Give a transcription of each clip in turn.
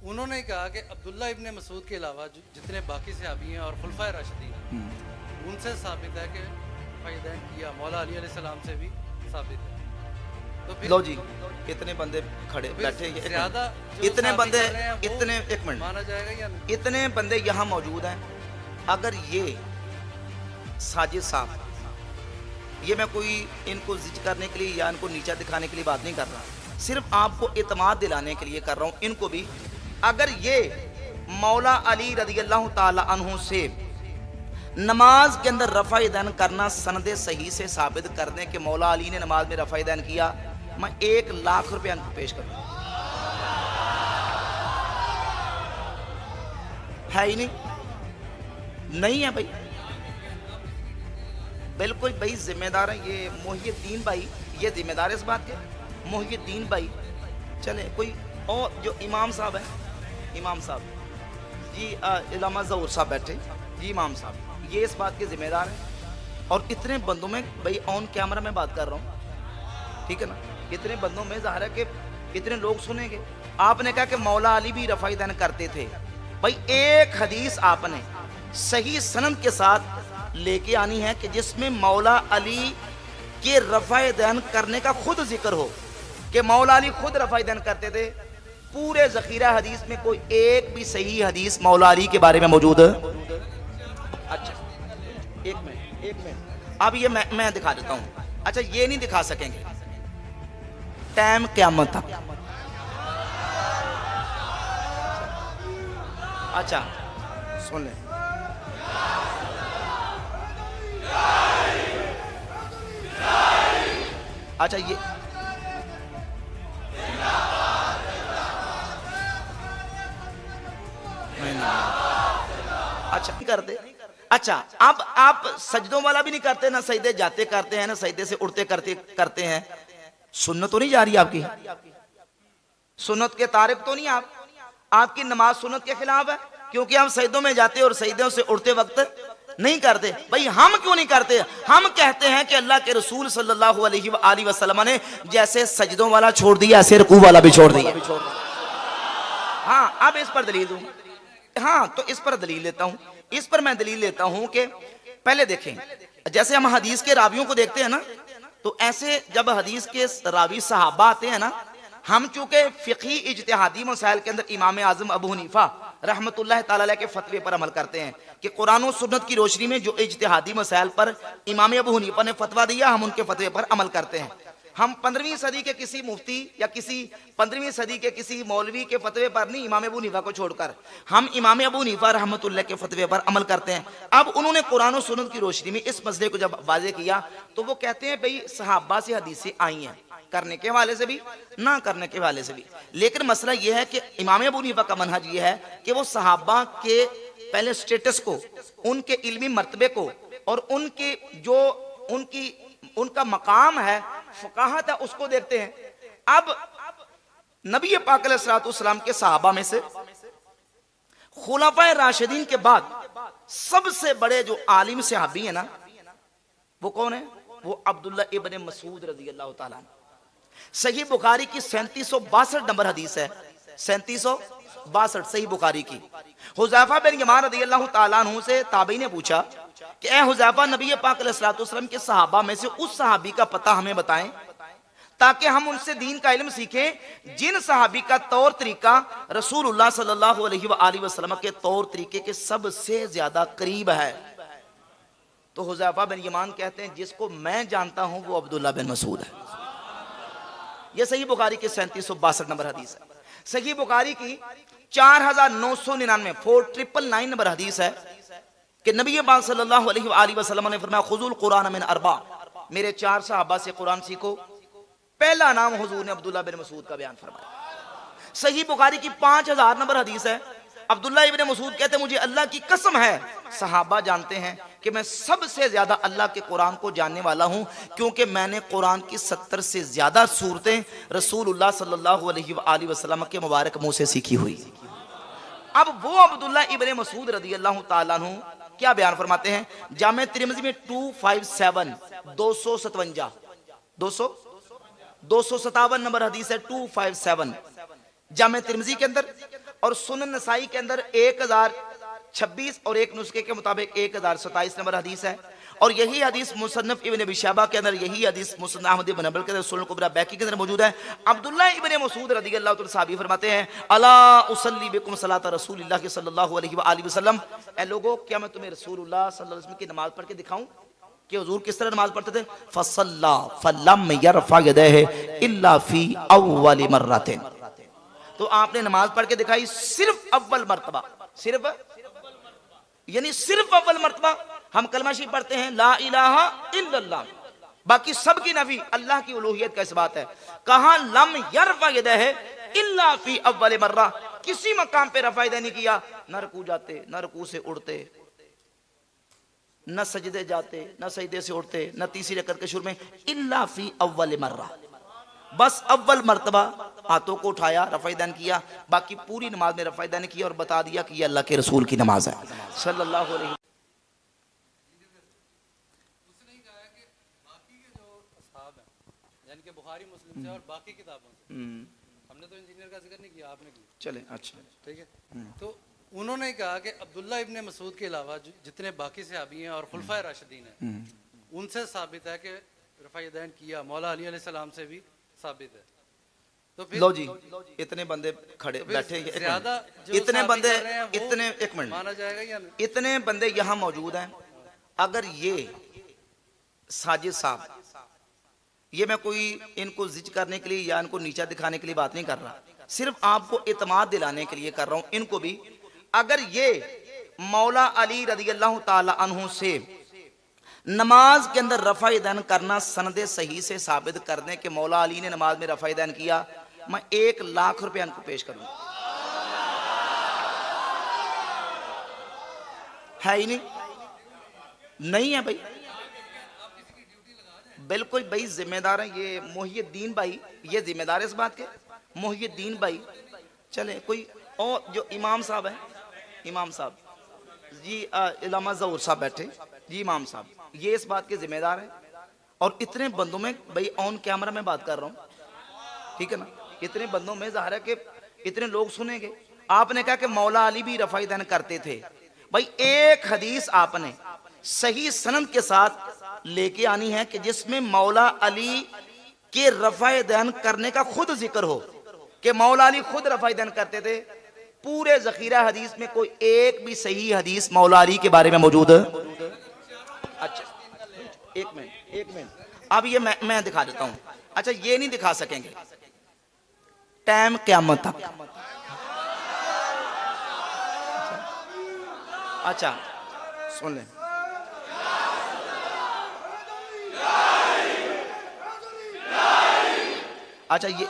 उन्होंने कहा कि अब्दुल्ला इब्ने मसूद के अलावा जितने बाकी सहाबी हैं और खुलफाए राशिदीन, उनसे साबित है कि फ़ैदैन किया, मौला अली अलैहिस्सलाम से भी साबित है। तो फिर लो जी, कितने बंदे खड़े बैठे हैं, ज्यादा इतने बंदे, इतने, एक मिनट, माना जाएगा या नहीं? इतने बंदे यहाँ मौजूद हैं। अगर ये साजिद साहब, ये मैं कोई इनको जिक्र करने के लिए या इनको नीचा दिखाने के लिए बात नहीं कर रहा, सिर्फ आपको इत्मीनान दिलाने के लिए कर रहा हूँ। इनको भी अगर ये मौला अली रज़ियल्लाहु ताला अन्हु से नमाज के अंदर रफ़ा यदैन करना सनदे सही से साबित कर दें कि मौला अली ने नमाज में रफ़ा यदैन किया, मैं 1 लाख रुपया इनको पेश करूँ। है ही नहीं, नहीं है भाई, बिल्कुल भाई जिम्मेदार है ये मोहिउद्दीन भाई, ये जिम्मेदार है इस बात के। मोहिउद्दीन भाई चले, कोई और जो इमाम साहब है, इमाम साहब जी, इलामा ज़हूर साहब बैठे जी, इमाम साहब ये इस बात के जिम्मेदार हैं। और इतने बंदों में भाई ऑन कैमरा में बात कर रहा हूँ, ठीक है ना, इतने बंदों में ज़ाहिर है कि इतने लोग सुनेंगे। आपने कहा कि मौला अली भी रफ़ा यदैन करते थे, भाई एक हदीस आपने सही सनद के साथ लेके आनी है कि जिसमें मौला अली के रफ़ा यदैन करने का खुद जिक्र हो कि मौला अली खुद रफ़ा यदैन करते थे। पूरे ज़खीरा हदीस में कोई एक भी सही हदीस मौला अली के बारे में मौजूद है? अच्छा, एक मिनट, अब ये मैं दिखा देता हूँ। अच्छा, ये नहीं दिखा सकेंगे, टाइम क़यामत तक। अच्छा सुन ले, अच्छा ये अच्छा करते, अच्छा अब आप सजदों वाला भी नहीं करते, ना सजदे जाते करते हैं, ना सजदे से उड़ते करते हैं। सुन्नत तो नहीं जा रही आपकी, सुन्नत के तारिक तो नहीं आप, आपकी नमाज सुन्नत के खिलाफ है, क्योंकि हम सजदों में जाते और सजदों से उड़ते वक्त नहीं करते। भाई हम क्यों नहीं करते? हम कहते हैं कि अल्लाह के रसूल सल्लल्लाहु अलैहि वसल्लम ने जैसे सजदों वाला छोड़ दिया, ऐसे रुकू वाला भी छोड़ दिया। हाँ, अब इस पर दलील दूं। हाँ, तो इस पर दलील लेता हूं, इस पर मैं दलील लेता हूं कि पहले देखें, जैसे हम हदीस के रावियों को देखते हैं ना, तो ऐसे जब हदीस के रावी सहाबा आते हैं ना, हम चूंकि फिक़ही इज्तिहादी मसाइल के अंदर इमाम आज़म अबू हनीफा रहमतुल्लाह ताला अलैह के फतवे पर अमल करते हैं कि कुरान और सुन्नत की रोशनी में जो इज्तिहादी मसाइल पर इमाम अबू हनीफा ने फतवा दिया, हम उनके फतवे पर अमल करते हैं। हम 15वीं सदी के किसी मुफ्ती या किसी 15वीं सदी के किसी मौलवी के फतवे पर नहीं, इमाम अबू हनीफा को छोड़कर हम इमाम अबू हनीफा रहमतुल्लाह के फतवे पर अमल करते हैं। अब उन्होंने कुरान और सुन्नत की रोशनी में इस मसले को जब वाज़ेह किया, तो वो कहते हैं भाई सहाबा से हदीसें आई हैं, करने के हवाले से भी, ना करने के हवाले से भी। लेकिन मसला यह है कि इमाम अबू हनीफा का मनहज यह है कि वो सहाबा के पहले स्टेटस को, उनके इल्मी मर्तबे को और उनके जो उनका मकाम है, फ़क़ाहत है, उसको देखते हैं। अब नबी पाक अलैहिस्सलाम के सहाबा में से खुलफाए राशिदीन के बाद सबसे बड़े जो आलिम सहाबी है ना, वो कौन है? वो अब्दुल्ला इब्ने मसूद रज़ियल्लाहु ताला अन्हु। सही बुखारी की 3762 नंबर हदीस है, 3762 सही बुखारी की। हुज़ैफा बिन यमान रज़ियल्लाहु ताला अन्हु से ताबई ने पूछा कि ए हुज़ैफा, नबी पाक अलैहिस्सलाम के सहाबा में से उस सहाबी का पता हमें बताएं ताकि हम उनसे दीन का इल्म सीखें जिन सहाबी का तौर तरीका रसूलुल्लाह सल्लल्लाहु अलैहि वसल्लम के तौर तरीके के सबसे ज्यादा करीब है। तो हुज़ैफा बिन यमान कहते हैं जिसको मैं जानता हूं वो अब्दुल्ला बिन मसूद है। यह सही बुखारी की 3762 नंबर हदीस है। सही बुखारी की 4999 4999 नंबर हदीस है कि नबी पाक सल्लल्लाहु अलैहि वसल्लम ने फरमाया खुज़ुल कुरान मिन अरबा, मेरे 4 सहाबा से कुरान सीखो। पहला नाम हुजूर ने अब्दुल्ला बिन मसूद का बयान फरमाया। सही बुखारी की 5000 नंबर हदीस है। अब्दुल्ला इब्ने मसूद कहते मुझे अल्लाह की कसम है, सहाबा जानते हैं कि मैं सबसे ज्यादा अल्लाह के कुरान को जानने वाला हूं, क्योंकि मैंने कुरान की 70 से ज्यादा सूरतें रसूलुल्लाह सल्लल्लाहु अलैहि वसल्लम के मुबारक मुंह से सीखी हुई। अब वो अब्दुल्ला इब्ने मसूद रज़ियल्लाहु ताला अन्हु क्या बयान फरमाते हैं? जामे तिरमिज़ी में 257 257 नंबर हदीस है। 257 जामे तिरमिज़ी के अंदर और सुनन नसाई के अंदर 1026 और एक नुस्खे के मुताबिक 1027 नंबर हदीस है। और यही हदीस मुसन्नफ इब्न अबी शैबा के अंदर, यही हदीस मुसन्नफ अहमद इब्न हंबल के अंदर, सुनन कुबरा बैकी के अंदर मौजूद है। अब्दुल्लाह इब्न मसूद रदियल्लाहु तआला साहबी फरमाते हैं, अला उसल्ली बिकुम सलात रसूलिल्लाह सल्लल्लाहु अलैहि व आलिहि वसल्लम, ए लोगों, क्या मैं तुम्हें रसूलुल्लाह सल्लल्लाहु अलैहि वसल्लम की नमाज पढ़ के दिखाऊं कि हुजूर किस तरह नमाज पढ़ते थे? फसल्ला फलम यरफा यदैहि इल्ला फी अव्वल मर्रतिन, तो आपने नमाज पढ़ के दिखाई सिर्फ अव्वल मर्तबा, सिर्फ यानी सिर्फ अव्वल मर्तबा। हम कलमा शरीफ पढ़ते हैं ला इलाहा इल्लल्लाह, बाकी सब की नफी, अल्लाह की उलूहियत का इस बात है। कहा लम यरफा यदैहि इल्ला फी अव्वल मर्रा, किसी मकाम पे रफा यदैन नहीं किया, न रुकू जाते, न रुकू से उड़ते, न सजदे जाते, न सजदे से उठते, न तीसरी रकअत के शुरू में, इल्ला फी अव्वल मर्रा, बस अव्वल मर्तबा हाथों को उठाया, रफ़ायदान किया, बाकी पूरी नमाज में रफ़ायदान किया और बता दिया कि ये अल्लाह के रसूल की नमाज है सल्लल्लाहु अलैहि। उसने ही कहा कि बाकी के जो असहाब हैं, यानी कि बुखारी मुस्लिम से और बाकी किताबों से, हमने तो इंजीनियर का जिक्र नहीं किया, आपने किया, चले अच्छा ठीक है। तो उन्होंने कहा कि अब्दुल्ला इब्ने मसूद के अलावा जितने बाकी सहाबी हैं और खुलफाए राशिदीन हैं, उनसे साबित है कि रफ़ायदान किया, मौला अली अलैहिस्सलाम से भी साबित है। तो फिर लो जी, इतने बंदे खड़े बैठे, ज्यादा इतने बंदे, इतने, एक मिनट, माना जाएगा या नहीं? इतने बंदे यहाँ मौजूद हैं। अगर ये साजिद साहब, ये मैं कोई इनको जिज करने के लिए या इनको नीचा दिखाने के लिए बात नहीं कर रहा, सिर्फ आपको इत्माद दिलाने के लिए कर रहा हूं, इनको भी, अगर ये मौला अली रदियल्लाहु ताला अन्हु से नमाज के अंदर रफ़ायदान करना सनदे सही से साबित कर दें कि मौला अली ने नमाज में रफ़ायदान किया, मैं 1 लाख रुपया इनको पेश करूंगा। है ही नहीं, नहीं है भाई, बिल्कुल भाई जिम्मेदार है ये मोहिउद्दीन भाई, ये जिम्मेदार है इस बात के, मोहिउद्दीन भाई। चले कोई और जो इमाम साहब है, इमाम साहब जी, इलामा ज़हूर साहब बैठे जी, इमाम साहब ये इस बात के जिम्मेदार है। और इतने बंदों में भाई ऑन कैमरा में बात कर रहा हूँ, ठीक है ना, इतने बंदों में ज़ाहिर है कि इतने लोग सुनेंगे। आपने कहा कि मौला अली भी रफ़ायदान करते थे, भाई एक हदीस आपने सही सनद के साथ लेके आनी है कि जिसमें मौला अली के रफ़ायदान करने का खुद जिक्र हो कि मौला अली खुद रफ़ायदान करते थे। पूरे ज़खीरा हदीस में कोई एक भी सही हदीस मौला अली के बारे में मौजूद है? अच्छा एक मिनट, अब ये मैं दिखा देता हूं। अच्छा ये नहीं दिखा सकेंगे, टाइम क़यामत तक। अच्छा सुन लें, अच्छा ये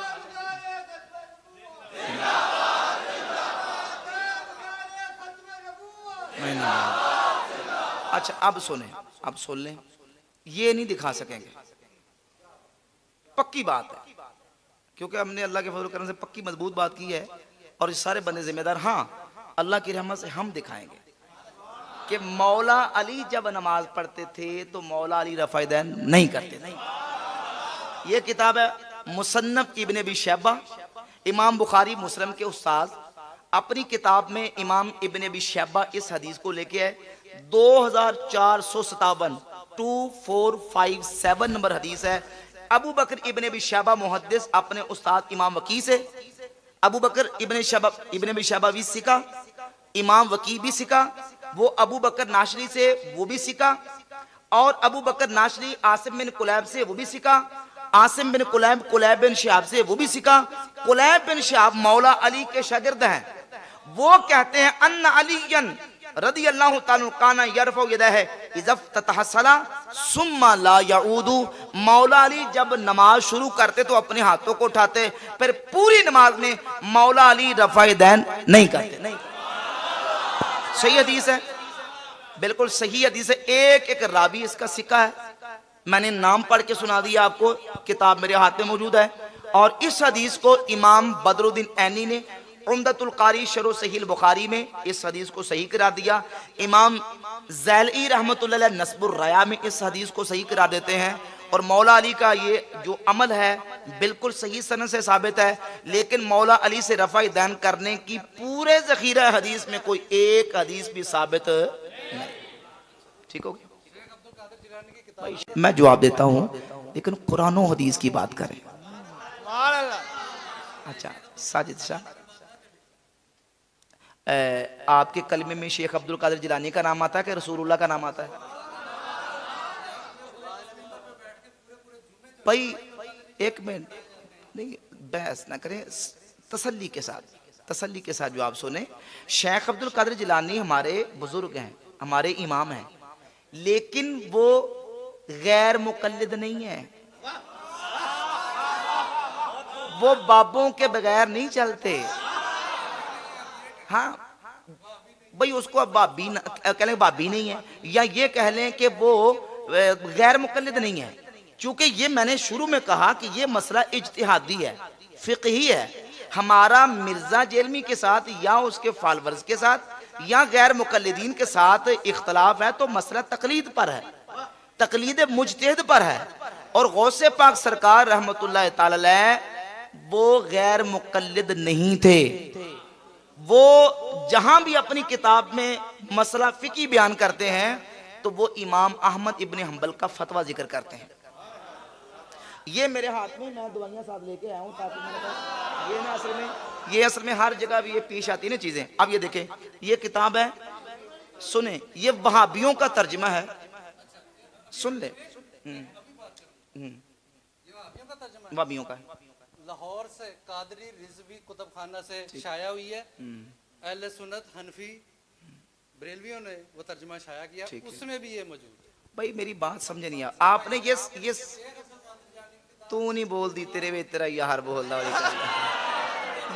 अच्छा अब सुने, अब सुन लें, ये नहीं दिखा सकेंगे, पक्की बात है, क्योंकि हमने अल्लाह के फजल करम से पक्की मजबूत बात की है और इस सारे बंदे जिम्मेदार। हाँ अल्लाह की रहमत से हम दिखाएंगे कि मौला अली जब नमाज पढ़ते थे तो मौला अली रफ़ायदान नहीं करते, नहीं। ये किताब है मुसन्नफ इब्न अबी शैबा, इमाम बुखारी मुस्लिम के उस्ताद अपनी किताब में इमाम इब्न अबी शैबा इस हदीस को लेके आए 2457 2457 नंबर हदीस है। अबू बकर इब्न अबी शैबा मुहद्दिस अपने उस्ताद इमाम वकी से, अबू बकर इब्न अबी शैबा भी सीखा, इमाम वकी भी सीखा, वो अबू बकर नाशरी से वो भी सीखा, और अबू बकर नाशरी आसिम बिन कुलैब से वो भी सीखा, आसिम बिन कुलैब बिन शिहाब से वो भी सीखा। कुलैब बिन शिहाब मौला अली के शागिर्द हैं। वो कहते हैं अन्ना अलीयन रदियल्लाहु ताला काना यरफउ यदैहि इज़फ ततहसला सुम्मा ला यऊदु, मौला अली जब नमाज शुरू करते तो अपने हाथों को उठाते, फिर पूरी नमाज में मौला अली रफ़ायदान नहीं करते, नहीं। सही हदीस है, बिल्कुल सही हदीस है, एक एक रावी इसका सिक्का है। मैंने नाम पढ़ के सुना दिया आपको, किताब मेरे हाथ में मौजूद है। और इस हदीस को इमाम बदरुद्दीन ऐनी ने उम्दतुल कारी शरह सहीह बुखारी में इस हदीस को सही करा दिया। इमाम ज़ैली रहमतुल्लाह अलैह नस्बुर रया में इस हदीस को सही करा देते हैं। और मौला अली का ये जो अमल है बिल्कुल सही सनद से साबित है, लेकिन मौला अली से रफ़ा दैन करने की पूरे ज़ख़ीरा हदीस में कोई एक हदीस भी साबित नहीं। ठीक हो गया भाई, मैं जवाब देता हूं, लेकिन कुरान और हदीस की बात करें। अच्छा साजिद शाह, आपके कलमे में शेख अब्दुल कादिर जिलानी का नाम आता है कि रसूलुल्लाह का नाम आता है? भाई एक मिनट, नहीं बहस ना करें, तसल्ली के साथ जवाब सुने। शेख अब्दुल कादिर जिलानी हमारे बुजुर्ग हैं, हमारे इमाम हैं, लेकिन वो गैर मुकल्लिद नहीं है। वो बाबों के बगैर नहीं चलते। हाँ भाई, उसको अब कह लें बाबी नहीं है, या ये कह लें कि वो गैर मुकल्लिद नहीं है। चूंकि ये मैंने शुरू में कहा कि ये मसला इज्तिहादी है, फिqही है। हमारा मिर्जा जेलमी के साथ या उसके फॉलोअर्स के साथ या गैर मुकल्लिदीन के साथ इख्तलाफ है, तो मसला तकलीद पर है, तकलीद मुजतहिद पर है। और गौसे पाक सरकार रहमतुल्लाह ताला अलैह वो गैर मुकल्लिद नहीं थे। वो जहां भी अपनी किताब में मसला फिकी बयान करते हैं तो वो इमाम अहमद इब्ने हंबल का फतवा जिक्र करते हैं। ये मेरे हाथ में, मैं दवाइयां साथ लेके आया हूं ताकि मेरे पास ये असल में हर जगह भी ये पेश आती है ना चीजें। अब ये देखें, ये किताब है, सुने, ये वहाबियों का तर्जुमा है, सुन ले। वहाबियों का लाहौर से कादरी रिजवी कुतुब खाना से शाया हुई है। अहले सुन्नत हनफी बरेलवियों ने वो तर्जुमा शाया किया, उसमें भी ये मौजूद है। भाई मेरी बात समझे नहीं, आपने ये तू नहीं बोल दी, तेरे वे तेरा यार बोल रहा।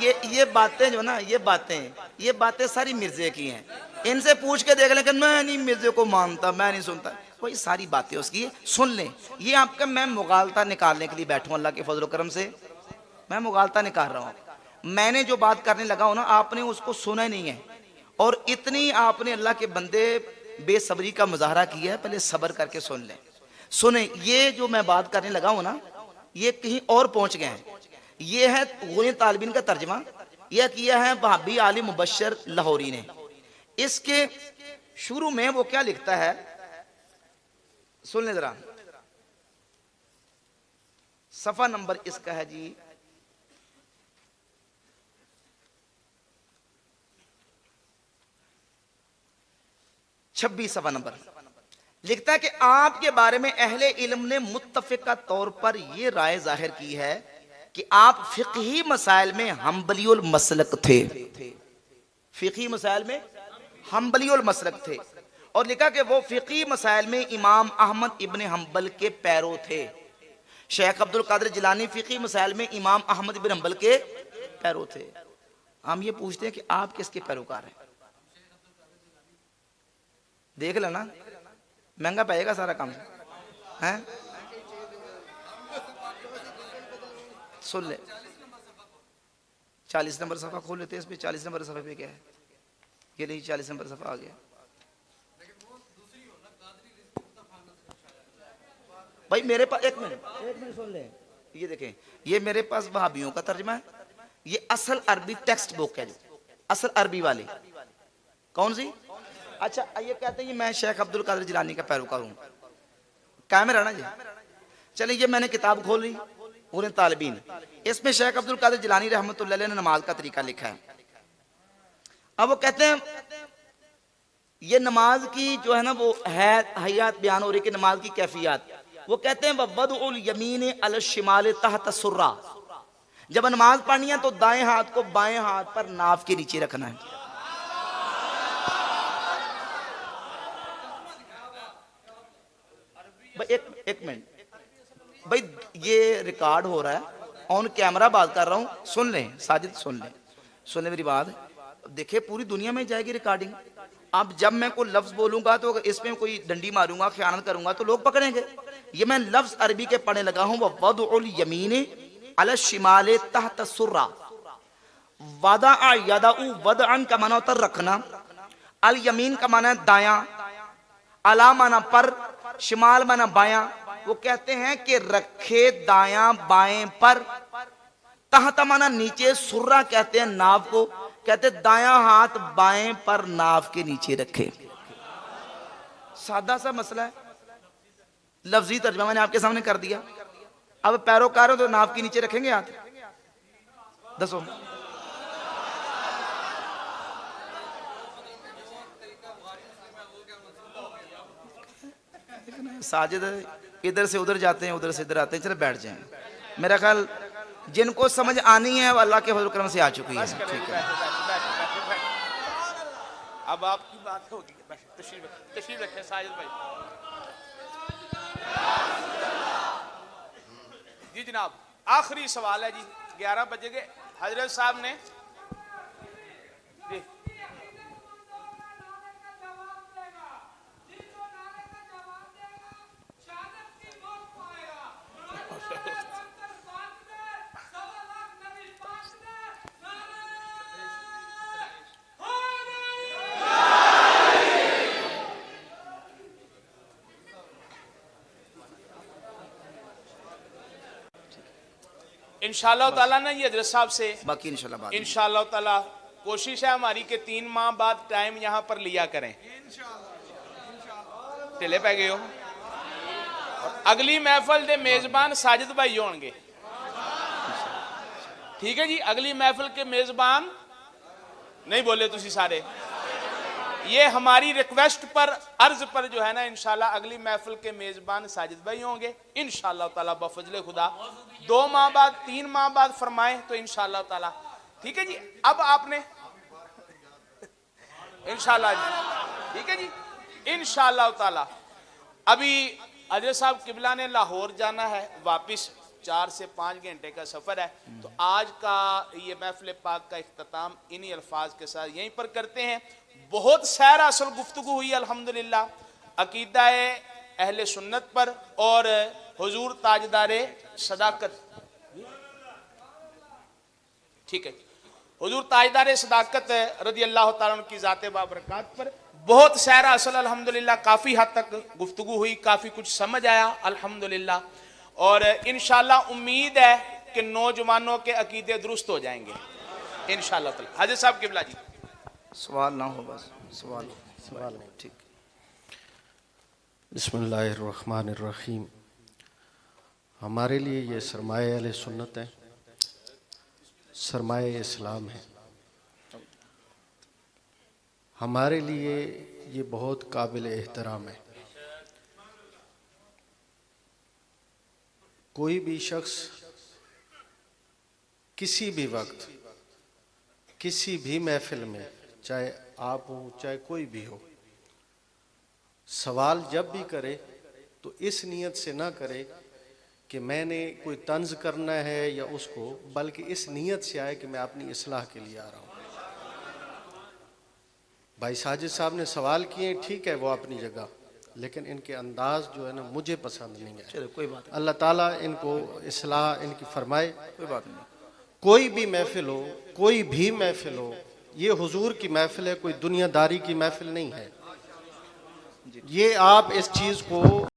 ये बातें जो ना, ये बातें सारी मिर्जे की हैं। इनसे पूछ के देख लें कि मैं नहीं मिर्जे को मानता, मैं नहीं सुनता, कोई सारी बातें उसकी सुन लें। ये आपका मैं मुगालता निकालने के लिए बैठूं, अल्लाह के फजल करम से मैं मुगालता निकाल रहा हूं। मैंने जो बात करने लगा हूं ना, आपने उसको सुना ही नहीं है, और इतनी आपने अल्लाह के बंदे बेसब्री का मुजाहरा किया है। पहले सब्र करके सुन लें। सुने, ये जो मैं बात करने लगा हूं ना, ये कहीं और पहुंच गए हैं। ये है गुने तालिबिन का तर्जमा, यह किया है वहाबी आलिम मुबश्शिर लाहौरी ने। इसके शुरू में वो क्या लिखता है, सुन ले जरा, सफा नंबर इसका है जी 26, सफा नंबर। लिखता है कि आपके बारे में अहले इल्म ने मुत्तफिका तौर पर यह राय जाहिर की है कि आप फिqही मसाइल में हम्बलियुल मसलक थे। फिqही मसाइल में हम्बलियुल मसलक थे, और लिखा कि वो फिqही मसाइल में इमाम अहमद इब्ने हंबल के पैरो थे। शेख अब्दुल कादिर जिलानी फिqही मसाइल में इमाम अहमद इब्ने हंबल के पैरो थे। हम ये पूछते हैं कि आप किसके पैरोकार हैं? देख लेना, महंगा पड़ेगा सारा काम है। सुन ले, 40 नंबर सफा खोल लेते हैं, इसमें 40 नंबर सफे पे क्या है? ये नहीं, 40 नंबर सफा आ गया। भाई मेरे पास एक मिनट सुन ले, ये देखें, ये मेरे पास वहाबियों का तर्जुमा है। ये असल अरबी टेक्स्ट बुक है, जो असल अरबी वाली। कौन सी? अच्छा, ये कहते हैं मैं शेख अब्दुल कादिर जिलानी का पैरोकार हूं, कैमरा ना जी। चलिए, ये मैंने किताब खोल ली, गुने तालिबीन, इसमें शेख अब्दुल कादिर जिलानी रहमतुल्लाह अलैह ने नमाज का तरीका लिखा है। अब वो कहते हैं ये नमाज की जो है ना, वो है हयात बयान हो रही कि नमाज की कैफियत। वो कहते हैं वदउल यमीन अल शिमाल तहत सुर्रा, जब नमाज पढ़नी है तो दाएं हाथ को बाएं हाथ पर नाफ के नीचे रखना है। एक मिनट भाई, ये रिकॉर्ड हो रहा है, ऑन कैमरा बात कर रहा हूं, सुन लें साजिद, सुन ले मेरी बात। देखिए पूरी दुनिया में जाएगी रिकॉर्डिंग। अब जब मैं कोई लफ्ज बोलूंगा तो इसमें कोई डंडी मारूंगा, ख्यानत करूंगा तो लोग पकड़ेंगे। ये मैं लफ्ज अरबी के पढ़ने लगा हूं, वदउल यमीन अल शिमाल तहत सुर्रा। वदा यदाउ वदअन का माना होता रखना, अल यमीन का माना दायां, अला माना पर, शिमाल माना बायां, वो कहते हैं कि रखे दायां बाएं पर, तहता माना नीचे, सुर्रा कहते हैं नाव को, कहते दायां हाथ बाएं पर नाव के नीचे रखे। सादा सा मसला है, लफ्जी तर्जमा मैंने आपके सामने कर दिया। अब पैरोकार हो तो नाव के नीचे रखेंगे हाथ, दसो। साजिद इधर से उधर जाते हैं, उधर से इधर आते हैं, चलो बैठ जाएं। मेरा ख्याल जिनको समझ आनी है वो अल्लाह के फजल करम से आ चुकी है। ठीक है, अब आपकी बात होगी, तशरीफ रखें साजिद भाई। जी जनाब, आखिरी सवाल है जी, 11 बजे के हजरत साहब ने जी इंशाअल्लाह ताला ना ये हजरत साहब से बाकी इंशाल्लाह बात इंशाअल्लाह ताला कोशिश है हमारी कि 3 माह बाद टाइम यहाँ पर लिया करें। ढिले पै गए हो। अगली महफिल के मेजबान साजिद भाई होंगे, ठीक है जी। अगली महफिल के मेजबान नहीं बोले तुसी सारे, ये हमारी रिक्वेस्ट पर, अर्ज पर जो है ना, इंशाल्लाह अगली महफिल के मेजबान साजिद भाई होंगे इंशाल्लाह ताला बफजले खुदा। 2 माह बाद 3 माह बाद फरमाए तो इंशाल्लाह ताला, ठीक है जी। अब आपने इंशाल्लाह जी, ठीक है जी, इंशाल्लाह ताला। अभी हजरत साहब किबला ने लाहौर जाना है, वापिस 4 से 5 घंटे का सफर है, तो आज का ये महफिल पाक का इख्तिताम इन्हीं अल्फाज के साथ यहीं पर करते हैं। बहुत सैर असल गुफ्तगू हुई अल्हम्दुलिल्लाह, अकीदा अहले सुन्नत पर और हुजूर ताजदारे सदाकत, ठीक है, हुजूर ताजदारे सदाकत रज़ी अल्लाह ताला अन्हु की ज़ाते बाबरकात पर बहुत सैर असल अल्हम्दुलिल्लाह। काफ़ी हद तक गुफ्तगू हुई, काफ़ी कुछ समझ आया अल्हम्दुलिल्लाह, और इंशाअल्लाह उम्मीद है कि नौजवानों के अकीदे दुरुस्त हो जाएंगे इंशाअल्लाह ताला। हाजी साहब किबला जी, सवाल ना हो, बस सवाल नहीं, ठीक। बिस्मिल्लाहिर्रहमानिर्रहीम। हमारे लिए ये सरमाए अहले सुन्नत है, सरमाए इस्लाम है। हमारे लिए ये बहुत काबिल एहतराम है। कोई भी शख्स किसी भी वक्त किसी भी महफिल में, चाहे आप हो चाहे कोई भी हो, सवाल जब भी करे तो इस नीयत से ना करे कि मैंने कोई तंज करना है या उसको, बल्कि इस नीयत से आए कि मैं अपनी इस्लाह के लिए आ रहा हूँ। भाई साजिद साहब ने सवाल किए, ठीक है, वो अपनी जगह, लेकिन इनके अंदाज जो है ना मुझे पसंद नहीं है। चलो कोई बात नहीं, अल्लाह ताला इनको इस्लाह इनकी फरमाए। कोई बात नहीं। कोई भी महफिल हो, कोई भी महफिल हो, ये हुजूर की महफिल है, कोई दुनियादारी की महफिल नहीं है। ये आप इस चीज़ को